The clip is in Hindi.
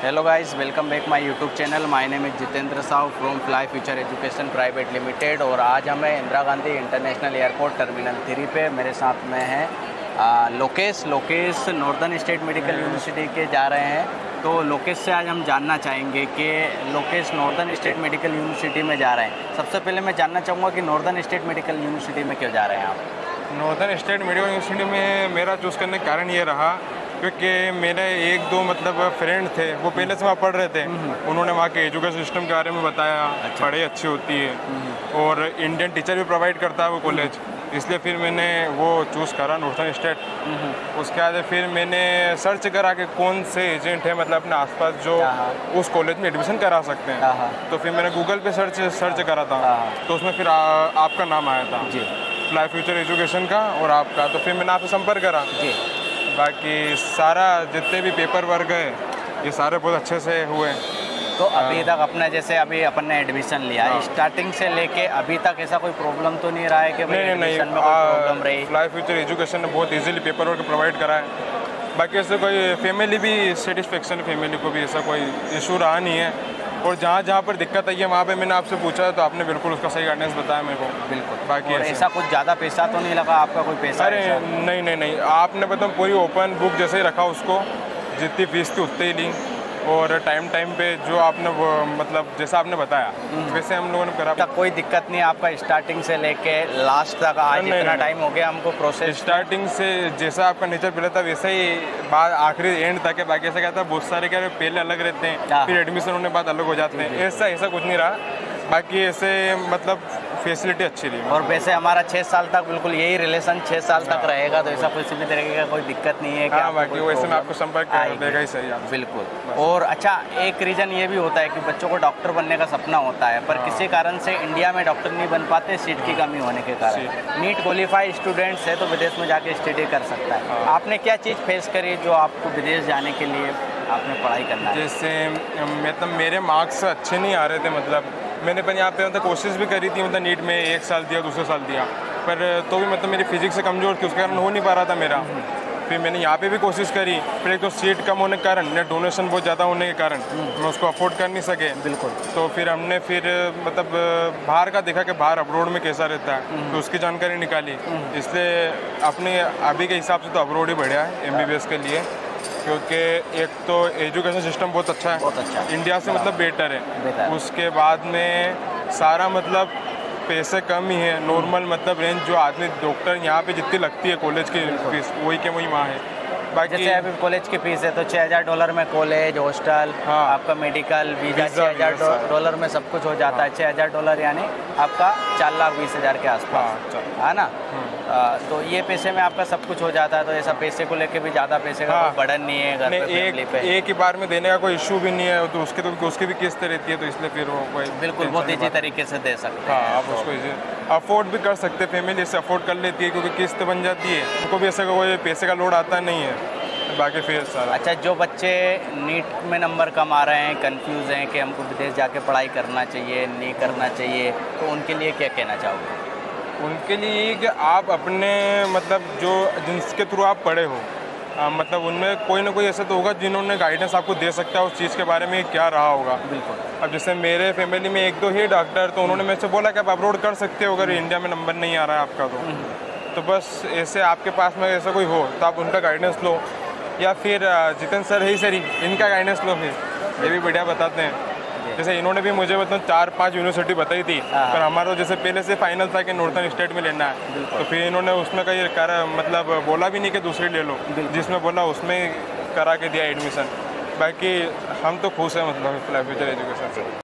Hello guys, welcome back my YouTube channel. My name is Jitendra Sahu from fly future education private limited. और आज हमें Indira Gandhi international airport terminal 3 पे मेरे साथ में हैं Lokesh northern state medical university के जा रहे हैं। तो लोकेश से आज हम जानना चाहेंगे कि Lokesh northern state medical university में जा रहे हैं। सबसे पहले मैं जानना चाहूँगा कि नॉर्दर्न स्टेट मेडिकल यूनिवर्सिटी में क्यों जा रहे हैं आप? नॉर्दर्न स्टेट मेडिकल यूनिवर्सिटी में मेरा चूज़ करने का कारण ये रहा क्योंकि मेरे एक दो फ्रेंड थे, वो पहले से वहाँ पढ़ रहे थे। उन्होंने वहाँ के एजुकेशन सिस्टम के बारे में बताया। अच्छा। पढ़ाई अच्छी होती है और इंडियन टीचर भी प्रोवाइड करता है वो कॉलेज, इसलिए फिर मैंने वो चूज़ करा नॉर्दर्न स्टेट। उसके बाद फिर मैंने सर्च करा कि कौन से एजेंट है मतलब अपने आसपास जो उस कॉलेज में एडमिशन करा सकते हैं। तो फिर मैंने गूगल पे सर्च करा था, तो उसमें फिर आपका नाम आया था जी, फ्लाई फ्यूचर एजुकेशन का और आपका। तो फिर मैंने आपसे संपर्क करा जी। बाकी सारा जितने भी पेपर वर्क है ये सारे बहुत अच्छे से हुए। तो अभी तक अपने जैसे अभी अपन ने एडमिशन लिया, स्टार्टिंग से लेके अभी तक ऐसा कोई प्रॉब्लम तो नहीं रहा है कि भाई एडमिशन में कोई प्रॉब्लम रही? फ्लाई फ्यूचर एजुकेशन ने बहुत इजीली पेपर वर्क प्रोवाइड करा है। बाकी ऐसे कोई फैमिली भी सेटिस्फेक्शन, फैमिली को भी ऐसा कोई इशू रहा नहीं है। और जहाँ पर दिक्कत आई है वहाँ पे मैंने आपसे पूछा तो आपने बिल्कुल उसका सही गाइडेंस बताया मेरे को। बिल्कुल। बाकी और ऐसा कुछ ज़्यादा पैसा तो नहीं लगा आपका? कोई पैसा? अरे नहीं, आपने मतलब पूरी ओपन बुक जैसे ही रखा उसको, जितनी फीस थी उतनी ही ली। और टाइम पे जो आपने वो मतलब जैसा आपने बताया वैसे हम लोगों ने करा। तक कोई दिक्कत नहीं आपका स्टार्टिंग से लेके लास्ट तक? आज इतना टाइम हो गया हमको प्रोसेस। स्टार्टिंग से जैसा आपका नेचर पहले था वैसे ही बाद आखिरी एंड तक है। बाकी ऐसा क्या था, बहुत सारे क्या पहले अलग रहते हैं, फिर एडमिशन होने के बाद अलग हो जाते हैं। ऐसा कुछ नहीं रहा। बाकी ऐसे मतलब फैसिलिटी अच्छी रही। और वैसे हमारा 6 साल तक बिल्कुल यही रिलेशन 6 साल तक रहेगा, तो ऐसा किसी भी तरीके का कोई दिक्कत नहीं है? हाँ, बाकी वैसे मैं आपको संपर्क देगा ही सही है। बिल्कुल। और अच्छा, एक रीज़न ये भी होता है कि बच्चों को डॉक्टर बनने का सपना होता है, पर किसी कारण से इंडिया में डॉक्टर नहीं बन पाते, सीट की कमी होने के कारण। नीट क्वालिफाइड स्टूडेंट्स है तो विदेश में जाके स्टडी कर सकता है। आपने क्या चीज़ फेस करी जो आपको विदेश जाने के लिए आपने पढ़ाई करना है? जैसे मतलब मेरे मार्क्स अच्छे नहीं आ रहे थे, मतलब मैंने पर यहाँ पे मतलब कोशिश भी करी थी, मतलब नीट में 1 साल दिया, दूसरे साल दिया, पर तो भी मतलब मेरी फिजिक्स से कमज़ोर थी, उसके कारण हो नहीं पा रहा था मेरा। फिर मैंने यहाँ पे भी कोशिश करी, फिर एक तो सीट कम होने के कारण, नेट डोनेशन बहुत ज़्यादा होने के कारण मैं उसको अफोर्ड कर नहीं सके। बिल्कुल। तो फिर हमने मतलब बाहर का देखा कि बाहर अब्रोड में कैसा रहता है, तो उसकी जानकारी निकाली। इसलिए अपने अभी के हिसाब से तो अब्रोड ही बढ़िया है MBBS के लिए, क्योंकि एक तो एजुकेशन सिस्टम बहुत अच्छा है, इंडिया से मतलब बेटर है। उसके बाद में सारा मतलब पैसे कम ही है, नॉर्मल मतलब रेंज जो आदमी डॉक्टर यहाँ पे जितनी लगती है कॉलेज की फीस वही के वही वहाँ है। बाकी जैसे अभी कॉलेज की फीस है तो $6000 में कॉलेज, हॉस्टल, आपका मेडिकल, वीज़ा $6000 में सब कुछ हो जाता है। $6000 यानी आपका 4,20,000 के आसपास, है ना? तो ये पैसे में आपका सब कुछ हो जाता है। तो ऐसा पैसे को लेके भी ज़्यादा पैसे का कोई बर्डन नहीं है घर पे, फैमिली पे। एक ही बार में देने का कोई इशू भी नहीं है, तो उसकी भी किस्त रहती है, तो इसलिए फिर वो कोई बिल्कुल बहुत ईजी तरीके से दे सकते हैं। आप उसको अफोर्ड भी कर सकते हैं, फैमिली इससे अफोर्ड कर लेती है क्योंकि किस्त बन जाती है, उनको भी ऐसा कोई पैसे का लोड आता नहीं है। बाकी फिर सारा अच्छा, जो बच्चे नीट में नंबर कम आ रहे हैं, कंफ्यूज हैं कि हमको विदेश जाके पढ़ाई करना चाहिए नहीं करना चाहिए, तो उनके लिए क्या कहना चाहोगे? उनके लिए कि आप अपने मतलब जो जिनके थ्रू आप पढ़े हो, मतलब उनमें कोई ना कोई ऐसा तो होगा जिन्होंने गाइडेंस आपको दे सकता है उस चीज़ के बारे में क्या रहा होगा। बिल्कुल। अब जैसे मेरे फैमिली में 1-2 ही डॉक्टर, तो उन्होंने मेरे से बोला कि आप अपलोड कर सकते हो अगर इंडिया में नंबर नहीं आ रहा है आपका तो बस ऐसे आपके पास में ऐसा कोई हो तो आप उनका गाइडेंस लो, या फिर जितेंद्र सर है सर इनका गाइडेंस लो, फिर ये भी बढ़िया बताते हैं। जैसे इन्होंने भी मुझे मतलब 4-5 यूनिवर्सिटी बताई थी, पर हमारा तो जैसे पहले से फाइनल था कि नॉर्दर्न स्टेट में लेना है, तो फिर इन्होंने उसमें कहीं मतलब बोला भी नहीं कि दूसरी ले लो, जिसमें बोला उसमें करा के दिया एडमिशन। बाकी हम तो खुश हैं मतलब फ्लाई फ्यूचर एजुकेशन से।